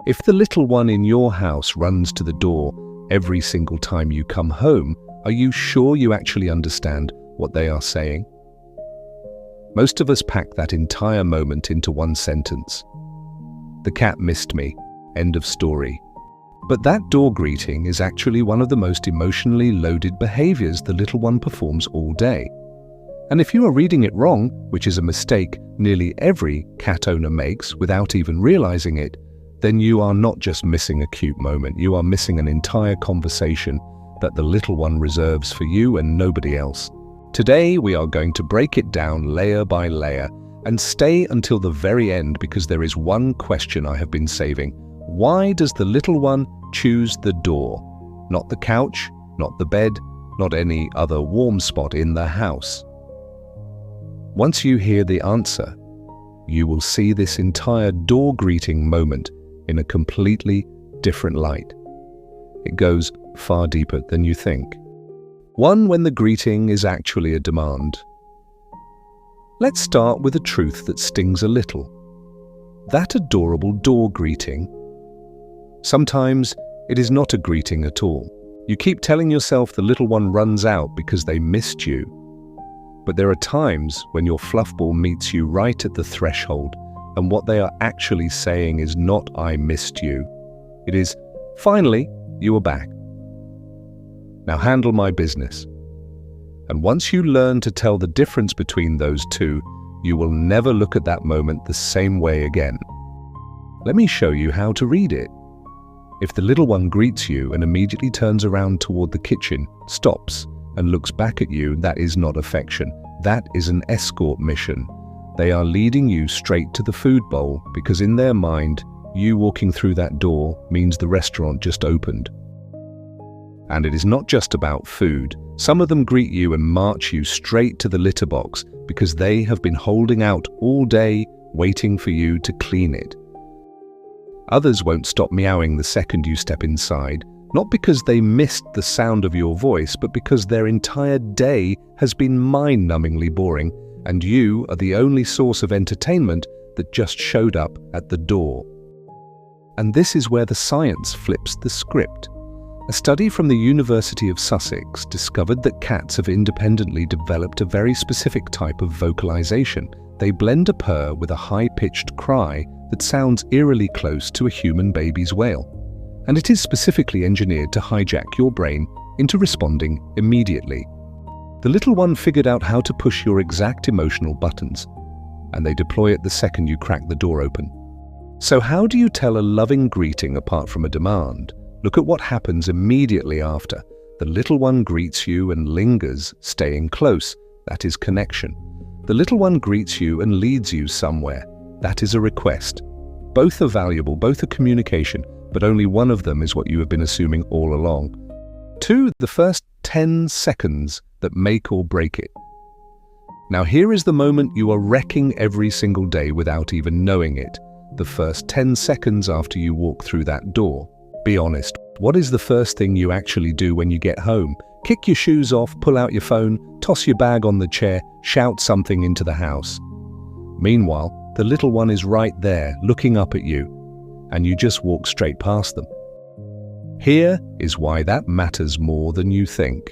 If the little one in your house runs to the door every single time you come home, are you sure you actually understand what they are saying? Most of us pack that entire moment into one sentence. The cat missed me. End of story. But that door greeting is actually one of the most emotionally loaded behaviors the little one performs all day. And if you are reading it wrong, which is a mistake nearly every cat owner makes without even realizing it, then you are not just missing a cute moment, you are missing an entire conversation that the little one reserves for you and nobody else. Today, we are going to break it down layer by layer and stay until the very end because there is one question I have been saving. Why does the little one choose the door? Not the couch, not the bed, not any other warm spot in the house. Once you hear the answer, you will see this entire door greeting moment in a completely different light. It goes far deeper than you think. One when the greeting is actually a demand. Let's start with a truth that stings a little. That adorable door greeting. Sometimes it is not a greeting at all. You keep telling yourself the little one runs out because they missed you. But there are times when your fluff ball meets you right at the threshold, and what they are actually saying is not "I missed you." It is, "Finally, you are back. Now handle my business." And once you learn to tell the difference between those two, you will never look at that moment the same way again. Let me show you how to read it. If the little one greets you and immediately turns around toward the kitchen, stops, and looks back at you, that is not affection. That is an escort mission. They are leading you straight to the food bowl because in their mind, you walking through that door means the restaurant just opened. And it is not just about food. Some of them greet you and march you straight to the litter box because they have been holding out all day waiting for you to clean it. Others won't stop meowing the second you step inside, not because they missed the sound of your voice, but because their entire day has been mind-numbingly boring and you are the only source of entertainment that just showed up at the door. And this is where the science flips the script. A study from the University of Sussex discovered that cats have independently developed a very specific type of vocalization. They blend a purr with a high-pitched cry that sounds eerily close to a human baby's wail. And it is specifically engineered to hijack your brain into responding immediately. The little one figured out how to push your exact emotional buttons, and they deploy it the second you crack the door open. So how do you tell a loving greeting apart from a demand? Look at what happens immediately after. The little one greets you and lingers, staying close. That is connection. The little one greets you and leads you somewhere. That is a request. Both are valuable, both are communication, but only one of them is what you have been assuming all along. 2, the first 10 seconds that make or break it. Now here is the moment you are wrecking every single day without even knowing it. The first 10 seconds after you walk through that door. Be honest, what is the first thing you actually do when you get home? Kick your shoes off, pull out your phone, toss your bag on the chair, shout something into the house. Meanwhile, the little one is right there, looking up at you, and you just walk straight past them. Here is why that matters more than you think.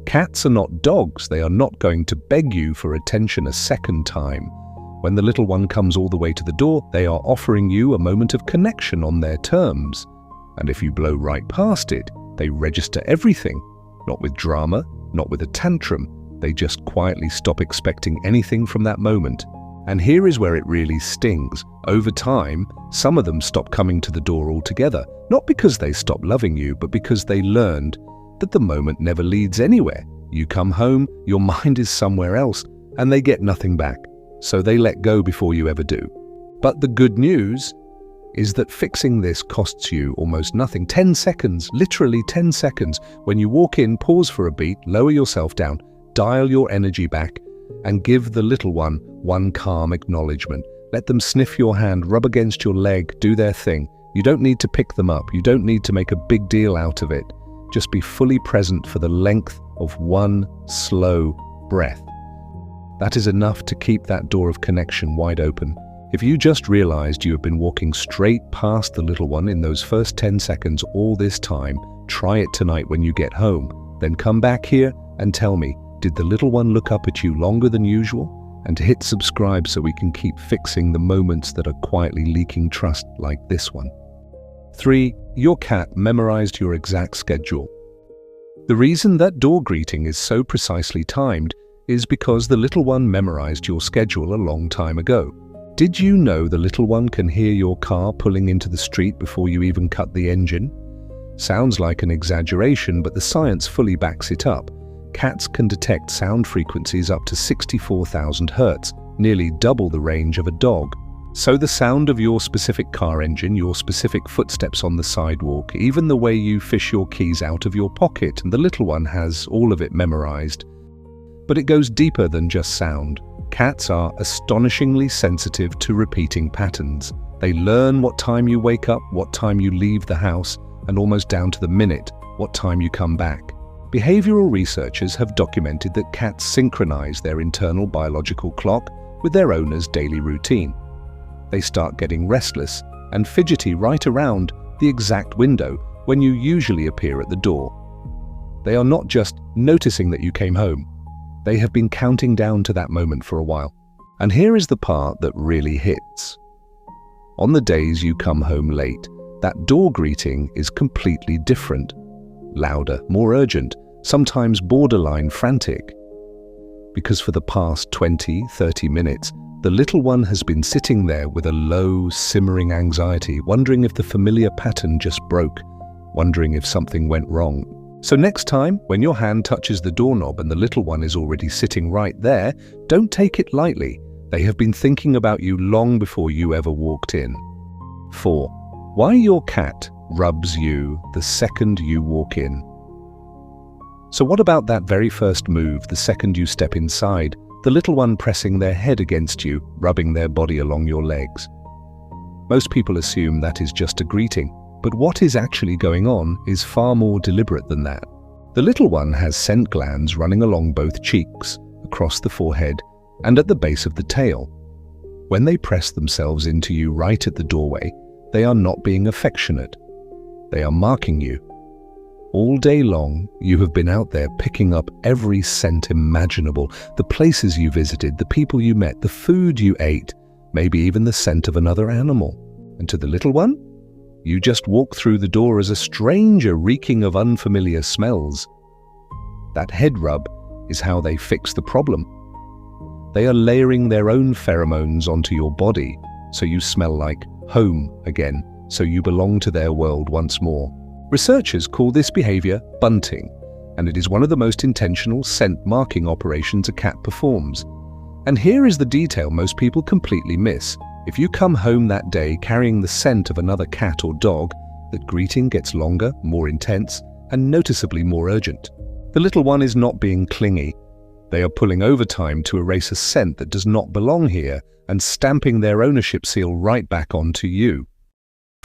Cats are not dogs. They are not going to beg you for attention a second time. When the little one comes all the way to the door, they are offering you a moment of connection on their terms. And if you blow right past it, they register everything. Not with drama, not with a tantrum. They just quietly stop expecting anything from that moment. And here is where it really stings. Over time, some of them stop coming to the door altogether, not because they stop loving you, but because they learned that the moment never leads anywhere. You come home, your mind is somewhere else, and they get nothing back. So they let go before you ever do. But the good news is that fixing this costs you almost nothing. 10 seconds, literally 10 seconds. When you walk in, pause for a beat, lower yourself down, dial your energy back, and give the little one calm acknowledgement. Let them sniff your hand, rub against your leg, do their thing. You don't need to pick them up. You don't need to make a big deal out of it. Just be fully present for the length of one slow breath. That is enough to keep that door of connection wide open. If you just realized you have been walking straight past the little one in those first 10 seconds all this time, try it tonight when you get home. Then come back here and tell me, did the little one look up at you longer than usual? And hit subscribe so we can keep fixing the moments that are quietly leaking trust like this one. 3. Your cat memorized your exact schedule. The reason that door greeting is so precisely timed is because the little one memorized your schedule a long time ago. Did you know the little one can hear your car pulling into the street before you even cut the engine? Sounds like an exaggeration, but the science fully backs it up. Cats can detect sound frequencies up to 64,000 Hz, nearly double the range of a dog. So the sound of your specific car engine, your specific footsteps on the sidewalk, even the way you fish your keys out of your pocket, and the little one has all of it memorized. But it goes deeper than just sound. Cats are astonishingly sensitive to repeating patterns. They learn what time you wake up, what time you leave the house, and almost down to the minute, what time you come back. Behavioral researchers have documented that cats synchronize their internal biological clock with their owner's daily routine. They start getting restless and fidgety right around the exact window when you usually appear at the door. They are not just noticing that you came home. They have been counting down to that moment for a while. And here is the part that really hits. On the days you come home late, that door greeting is completely different. Louder, more urgent, sometimes borderline frantic. Because for the past 20-30 minutes, the little one has been sitting there with a low, simmering anxiety, wondering if the familiar pattern just broke, wondering if something went wrong. So next time, when your hand touches the doorknob and the little one is already sitting right there, don't take it lightly. They have been thinking about you long before you ever walked in. 4. Why your cat rubs you the second you walk in. So what about that very first move, the second you step inside, the little one pressing their head against you, rubbing their body along your legs? Most people assume that is just a greeting, but what is actually going on is far more deliberate than that. The little one has scent glands running along both cheeks, across the forehead, and at the base of the tail. When they press themselves into you right at the doorway, they are not being affectionate. They are marking you. All day long, you have been out there picking up every scent imaginable, the places you visited, the people you met, the food you ate, maybe even the scent of another animal. And to the little one, you just walk through the door as a stranger reeking of unfamiliar smells. That head rub is how they fix the problem. They are layering their own pheromones onto your body, so you smell like home again, so you belong to their world once more. Researchers call this behavior bunting, and it is one of the most intentional scent marking operations a cat performs. And here is the detail most people completely miss. If you come home that day carrying the scent of another cat or dog, that greeting gets longer, more intense, and noticeably more urgent. The little one is not being clingy. They are pulling overtime to erase a scent that does not belong here and stamping their ownership seal right back onto you.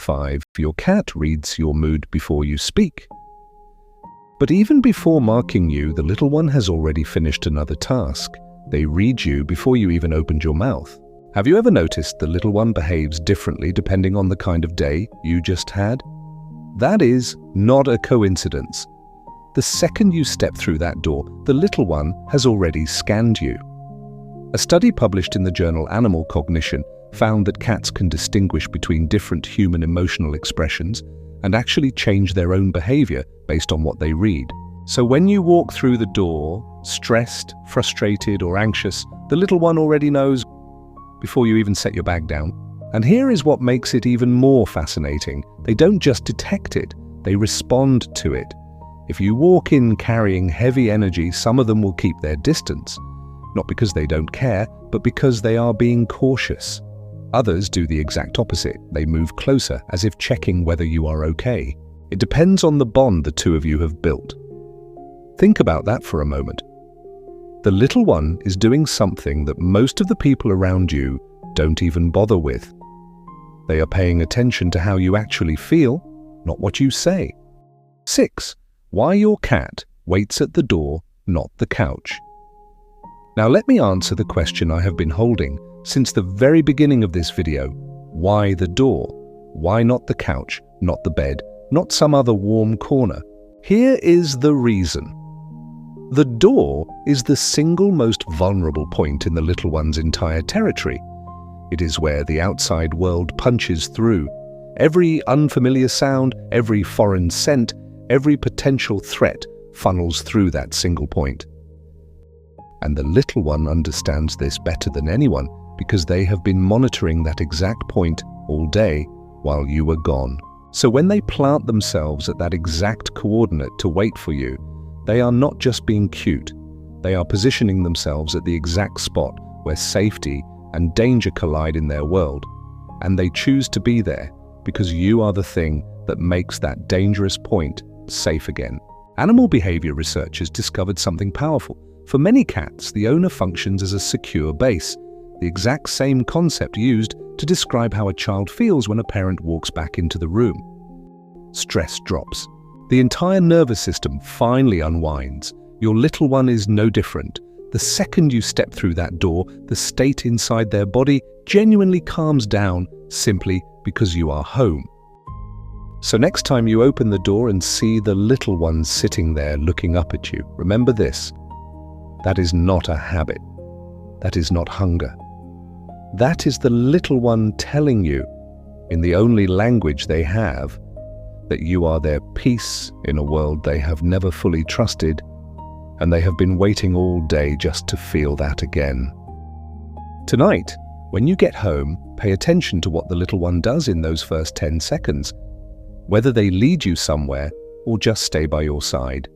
5. Your cat reads your mood before you speak. But even before marking you, the little one has already finished another task. They read you before you even opened your mouth. Have you ever noticed the little one behaves differently depending on the kind of day you just had? That is not a coincidence. The second you step through that door, the little one has already scanned you. A study published in the journal Animal Cognition found that cats can distinguish between different human emotional expressions and actually change their own behavior based on what they read. So when you walk through the door, stressed, frustrated, or anxious, the little one already knows before you even set your bag down. And here is what makes it even more fascinating. They don't just detect it, they respond to it. If you walk in carrying heavy energy, some of them will keep their distance, not because they don't care, but because they are being cautious. Others do the exact opposite. They move closer, as if checking whether you are okay. It depends on the bond the two of you have built. Think about that for a moment. The little one is doing something that most of the people around you don't even bother with. They are paying attention to how you actually feel, not what you say. 6. Why your cat waits at the door, not the couch. Now let me answer the question I have been holding since the very beginning of this video. Why the door? Why not the couch, not the bed, not some other warm corner? Here is the reason. The door is the single most vulnerable point in the little one's entire territory. It is where the outside world punches through. Every unfamiliar sound, every foreign scent, every potential threat funnels through that single point. And the little one understands this better than anyone because they have been monitoring that exact point all day while you were gone. So when they plant themselves at that exact coordinate to wait for you, they are not just being cute. They are positioning themselves at the exact spot where safety and danger collide in their world. And they choose to be there because you are the thing that makes that dangerous point safe again. Animal behavior researchers discovered something powerful. For many cats, the owner functions as a secure base, the exact same concept used to describe how a child feels when a parent walks back into the room. Stress drops. The entire nervous system finally unwinds. Your little one is no different. The second you step through that door, the state inside their body genuinely calms down simply because you are home. So next time you open the door and see the little one sitting there looking up at you, remember this. That is not a habit. That is not hunger. That is the little one telling you, in the only language they have, that you are their peace in a world they have never fully trusted, and they have been waiting all day just to feel that again. Tonight, when you get home, pay attention to what the little one does in those first 10 seconds, whether they lead you somewhere or just stay by your side.